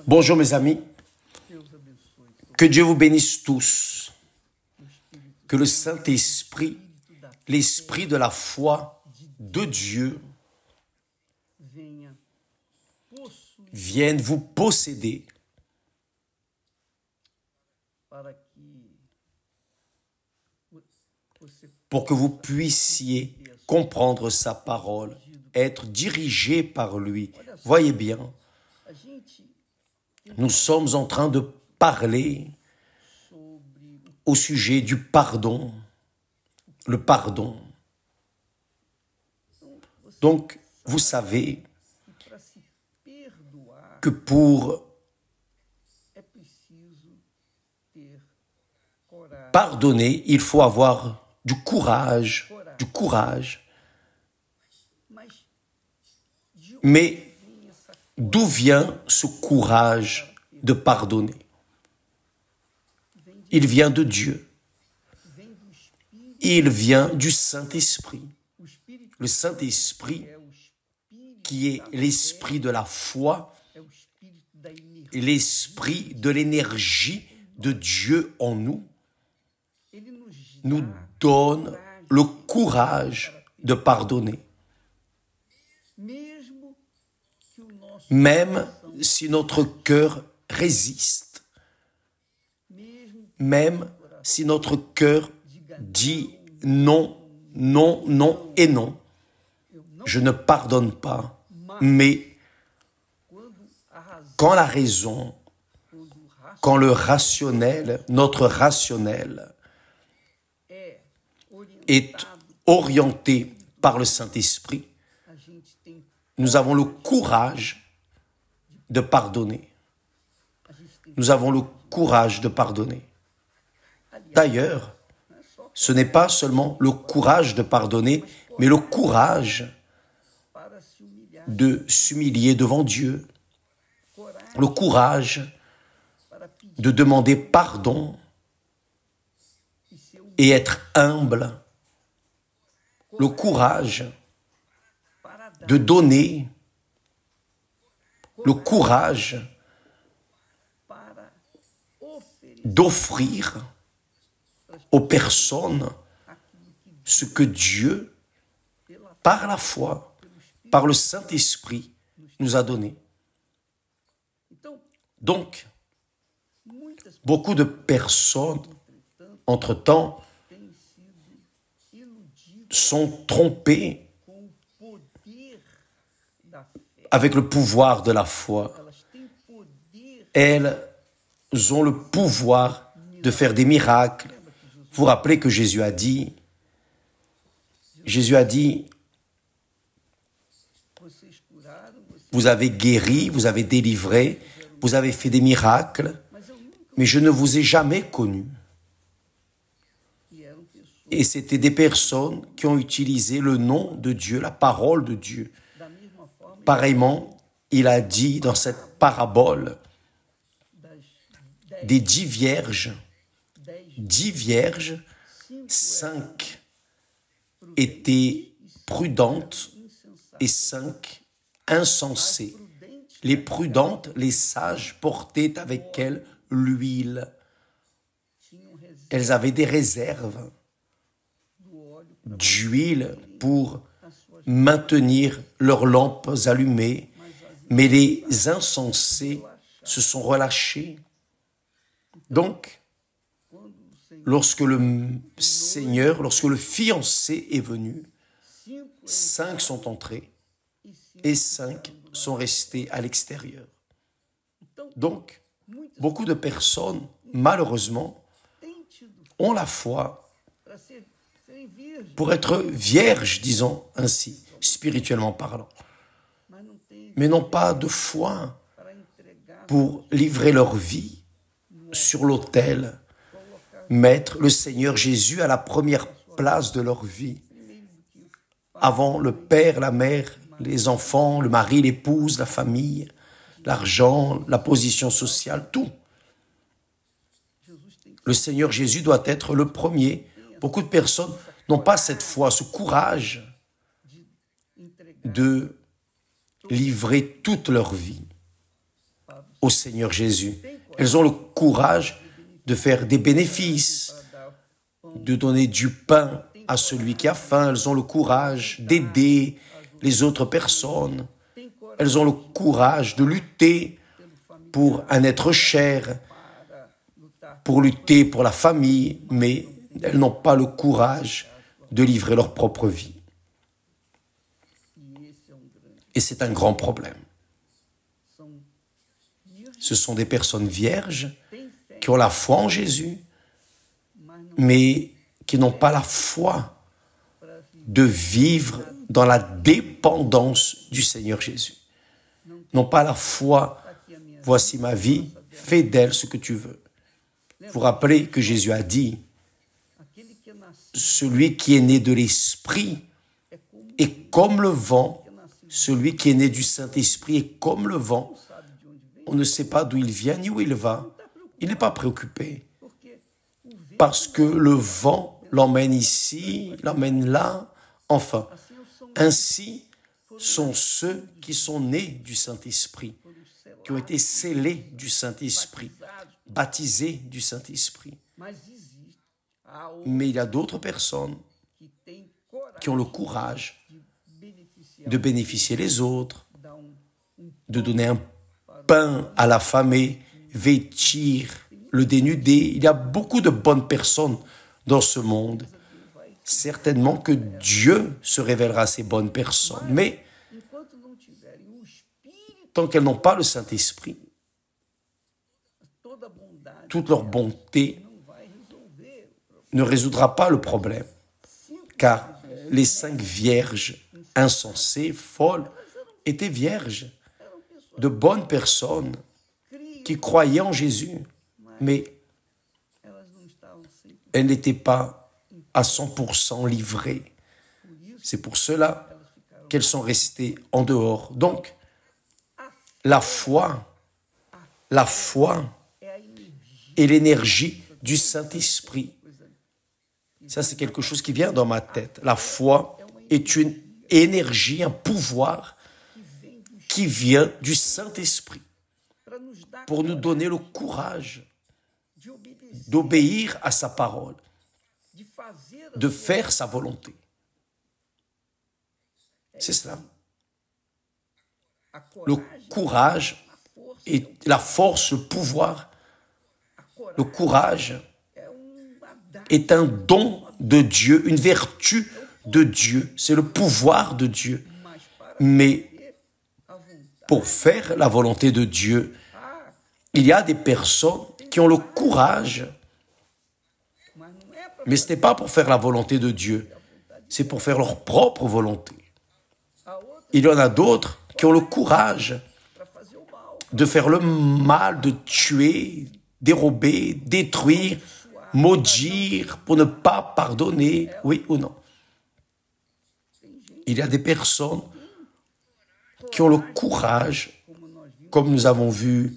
Bonjour mes amis, que Dieu vous bénisse tous, que le Saint-Esprit, l'Esprit de la foi de Dieu vienne vous posséder pour que vous puissiez comprendre sa parole, être dirigé par lui. Voyez bien, nous sommes en train de parler au sujet du pardon, le pardon. Donc, vous savez que pour pardonner, il faut avoir du courage. Mais d'où vient ce courage de pardonner? Il vient de Dieu. Il vient du Saint-Esprit. Le Saint-Esprit qui est l'esprit de la foi, l'esprit de l'énergie de Dieu en nous, nous donne le courage de pardonner. Même si notre cœur résiste, même si notre cœur dit non, non, non et non, je ne pardonne pas, mais quand la raison, quand le rationnel, notre rationnel est orienté par le Saint-Esprit, nous avons le courage de pardonner. Nous avons le courage de pardonner. D'ailleurs, ce n'est pas seulement le courage de pardonner, mais le courage de s'humilier devant Dieu, le courage de demander pardon et être humble, le courage de donner, le courage d'offrir aux personnes ce que Dieu, par la foi, par le Saint-Esprit, nous a donné. Donc, beaucoup de personnes, entre-temps, sont trompées avec le pouvoir de la foi. Elles ont le pouvoir de faire des miracles. Vous vous rappelez que Jésus a dit, vous avez guéri, vous avez délivré, vous avez fait des miracles, mais je ne vous ai jamais connu. Et c'était des personnes qui ont utilisé le nom de Dieu, la parole de Dieu. Pareillement, il a dit dans cette parabole des 10 vierges, 5 étaient prudentes et 5 insensées. Les prudentes, les sages, portaient avec elles l'huile. Elles avaient des réserves d'huile pour maintenir leurs lampes allumées, mais les insensés se sont relâchés. Donc, lorsque le Seigneur, lorsque le fiancé est venu, 5 sont entrés et 5 sont restés à l'extérieur. Donc, beaucoup de personnes, malheureusement, ont la foi pour être vierges, disons ainsi, spirituellement parlant, mais n'ont pas de foi pour livrer leur vie sur l'autel, mettre le Seigneur Jésus à la première place de leur vie, avant le père, la mère, les enfants, le mari, l'épouse, la famille, l'argent, la position sociale, tout. Le Seigneur Jésus doit être le premier. Beaucoup de personnes n'ont pas cette foi, ce courage de livrer toute leur vie au Seigneur Jésus. Elles ont le courage de faire des bénéfices, de donner du pain à celui qui a faim. Elles ont le courage d'aider les autres personnes. Elles ont le courage de lutter pour un être cher, pour lutter pour la famille, mais elles n'ont pas le courage de livrer leur propre vie. Et c'est un grand problème. Ce sont des personnes vierges qui ont la foi en Jésus, mais qui n'ont pas la foi de vivre dans la dépendance du Seigneur Jésus. N'ont pas la foi, voici ma vie, fais d'elle ce que tu veux. Vous rappelez que Jésus a dit, celui qui est né de l'Esprit est comme le vent, celui qui est né du Saint-Esprit est comme le vent. On ne sait pas d'où il vient ni où il va. Il n'est pas préoccupé. Parce que le vent l'emmène ici, l'emmène là, enfin. Ainsi sont ceux qui sont nés du Saint-Esprit, qui ont été scellés du Saint-Esprit, baptisés du Saint-Esprit. Mais il y a d'autres personnes qui ont le courage de bénéficier les autres, de donner un pain à l'affamé, vêtir le dénudé. Il y a beaucoup de bonnes personnes dans ce monde. Certainement que Dieu se révélera à ces bonnes personnes. Mais tant qu'elles n'ont pas le Saint-Esprit, toute leur bonté ne résoudra pas le problème. Car les 5 vierges insensées, folles, étaient vierges, de bonnes personnes qui croyaient en Jésus, mais elles n'étaient pas à 100% livrées. C'est pour cela qu'elles sont restées en dehors. Donc, la foi est l'énergie du Saint-Esprit. Ça, c'est quelque chose qui vient dans ma tête. La foi est une énergie, un pouvoir qui vient du Saint-Esprit pour nous donner le courage d'obéir à sa parole, de faire sa volonté. C'est cela. Le courage et la force, le pouvoir. Le courage est un don de Dieu, une vertu de Dieu. C'est le pouvoir de Dieu. Mais pour faire la volonté de Dieu, il y a des personnes qui ont le courage, mais ce n'est pas pour faire la volonté de Dieu, c'est pour faire leur propre volonté. Il y en a d'autres qui ont le courage de faire le mal, de tuer, dérober, détruire, maudire, pour ne pas pardonner, oui ou non. Il y a des personnes qui ont le courage, comme nous avons vu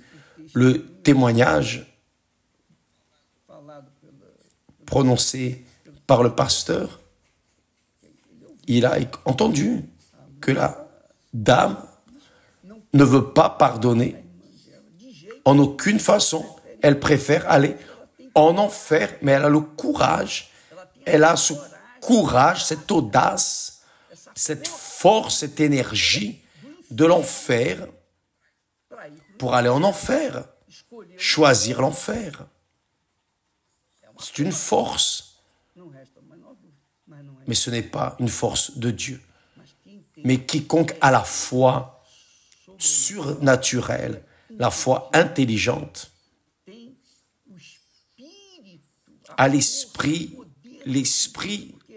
le témoignage prononcé par le pasteur. Il a entendu que la dame ne veut pas pardonner. En aucune façon, elle préfère aller en enfer, mais elle a le courage, elle a ce courage, cette audace, cette force, cette énergie de l'enfer pour aller en enfer, choisir l'enfer. C'est une force, mais ce n'est pas une force de Dieu. Mais quiconque a la foi surnaturelle, la foi intelligente, a l'esprit,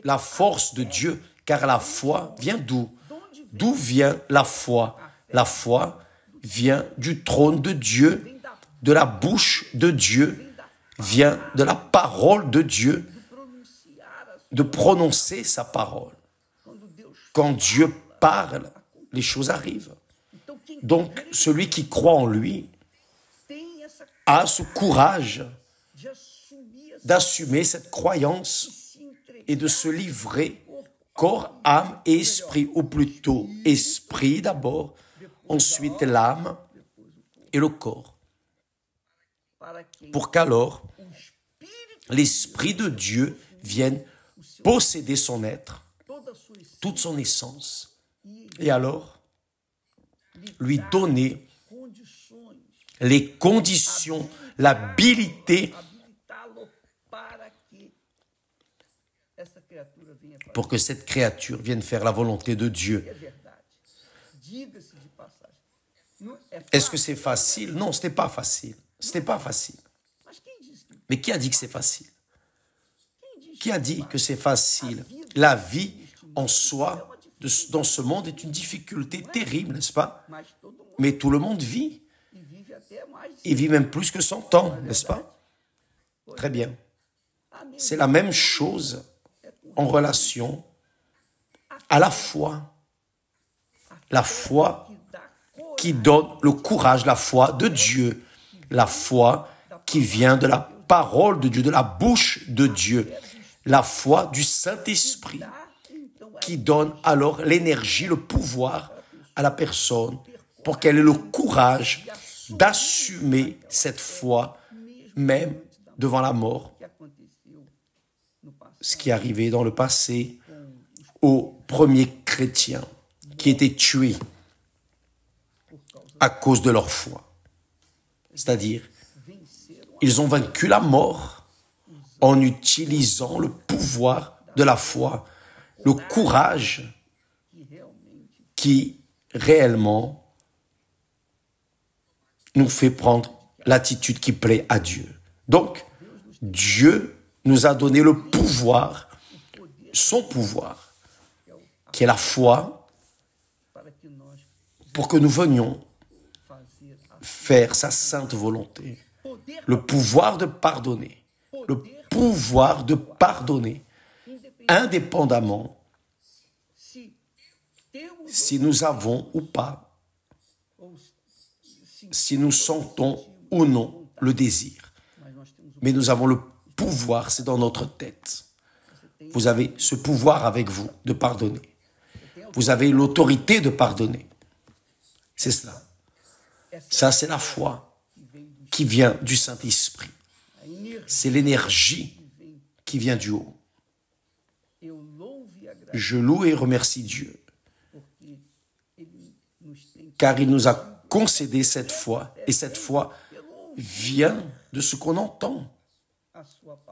la force de Dieu, car la foi vient d'où? D'où vient la foi? La foi vient du trône de Dieu, de la bouche de Dieu, vient de la parole de Dieu, de prononcer sa parole. Quand Dieu parle, les choses arrivent. Donc, celui qui croit en lui a ce courage d'assumer cette croyance et de se livrer corps, âme et esprit, ou plutôt esprit d'abord, ensuite l'âme et le corps. pour qu'alors l'Esprit de Dieu vienne posséder son être, toute son essence, et alors lui donner les conditions, l'habilité pour que cette créature vienne faire la volonté de Dieu. Est-ce que c'est facile? Non, ce n'est pas facile. Ce n'est pas facile. Mais qui a dit que c'est facile? Qui a dit que c'est facile? La vie en soi, dans ce monde, est une difficulté terrible, n'est-ce pas? Mais tout le monde vit. Il vit même plus que 100 ans, n'est-ce pas? Très bien. C'est la même chose en relation à la foi. La foi qui donne le courage, la foi de Dieu. La foi qui vient de la parole de Dieu, de la bouche de Dieu. La foi du Saint-Esprit qui donne alors l'énergie, le pouvoir à la personne pour qu'elle ait le courage d'assumer cette foi, même devant la mort. Ce qui est arrivé dans le passé aux premiers chrétiens qui étaient tués à cause de leur foi. C'est-à-dire, ils ont vaincu la mort en utilisant le pouvoir de la foi, le courage qui réellement nous fait prendre l'attitude qui plaît à Dieu. Donc, Dieu nous a donné le pouvoir, son pouvoir, qui est la foi, pour que nous venions faire sa sainte volonté. Le pouvoir de pardonner. Le pouvoir de pardonner, indépendamment si nous avons ou pas, si nous sentons ou non le désir. Mais nous avons le pouvoir, c'est dans notre tête. Vous avez ce pouvoir avec vous de pardonner. Vous avez l'autorité de pardonner. C'est cela. Ça, c'est la foi qui vient du Saint-Esprit. C'est l'énergie qui vient du haut. Je loue et remercie Dieu, car il nous a concédé cette foi, et cette foi vient de ce qu'on entend,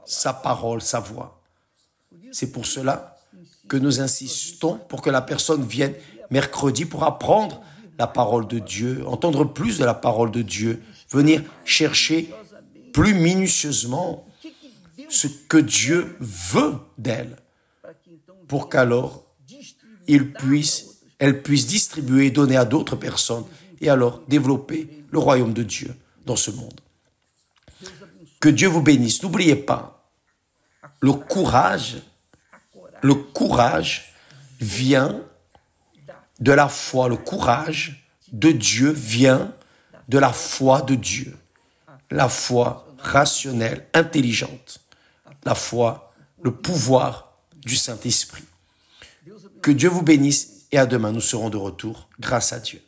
sa parole, sa voix. C'est pour cela que nous insistons pour que la personne vienne mercredi pour apprendre la parole de Dieu, entendre plus de la parole de Dieu, venir chercher plus minutieusement ce que Dieu veut d'elle, pour qu'alors elle puisse distribuer et donner à d'autres personnes, et alors développer le royaume de Dieu dans ce monde. Que Dieu vous bénisse. N'oubliez pas, le courage vient de la foi. Le courage de Dieu vient de la foi de Dieu. La foi rationnelle, intelligente. La foi, le pouvoir du Saint-Esprit. Que Dieu vous bénisse et à demain, nous serons de retour grâce à Dieu.